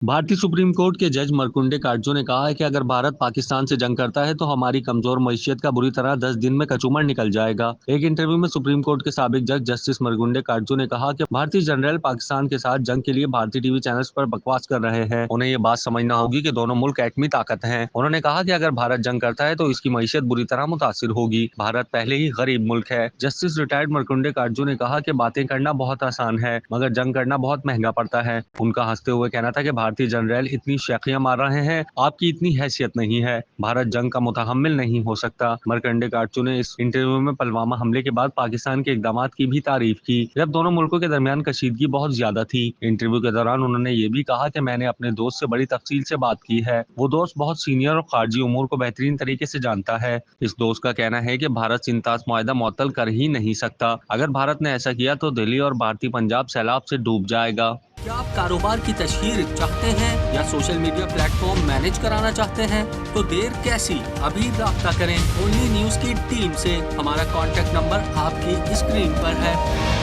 भारतीय supreme court के जज मरकुंडे काटजू ने कहा है कि अगर भारत पाकिस्तान से जंग करता है तो हमारी कमजोर मईशत का बुरी तरह 10 दिन में कचूमर निकल जाएगा। एक इंटरव्यू में सुप्रीम कोर्ट के साबिक जज जस्टिस मरकुंडे काटजू ने कहा कि भारतीय जनरल पाकिस्तान के साथ जंग के लिए भारतीय टीवी चैनल्स पर बकवास कर रहे हैं। उन्हें ये बात समझना होगी कि दोनों मुल्क एटमी ताकत हैं। उन्होंने कहा कि अगर भारत जंग करता है तो इसकी मईशत बुरी तरह मुतासिर होगी। भारत पहले ही गरीब मुल्क है। जस्टिस रिटायर्ड मरकुंडे काटजू ने कहा कि बातें करना बहुत आसान है मगर जंग करना बहुत महंगा पड़ता है। उनका हंसते हुए कहना था कि भारतीय जनरल इतनी शैखियां मार रहे हैं, आपकी इतनी हैसियत नहीं है, भारत जंग का मुतहम्मिल नहीं हो सकता। मरकंडे काटजू ने इस इंटरव्यू में पुलवामा हमले के बाद पाकिस्तान के इकदामात की भी तारीफ की जब दोनों मुल्कों के दरमियान कशीदगी बहुत ज्यादा थी। इंटरव्यू के दौरान उन्होंने ये भी कहा कि मैंने अपने दोस्त से बड़ी तफसील से बात की है। वो दोस्त बहुत सीनियर और खारजी उमूर को बेहतरीन तरीके से जानता है। इस दोस्त का कहना है कि भारत सिंतास मुआहदा मुअत्तल कर ही नहीं सकता। अगर भारत ने ऐसा किया तो दिल्ली और भारतीय पंजाब सैलाब से डूब जाएगा। क्या आप कारोबार की तशहीर चाहते हैं या सोशल मीडिया प्लेटफॉर्म मैनेज कराना चाहते हैं तो देर कैसी, अभी राब्ता करें ओनली न्यूज की टीम से। हमारा कॉन्टैक्ट नंबर आपकी स्क्रीन पर है।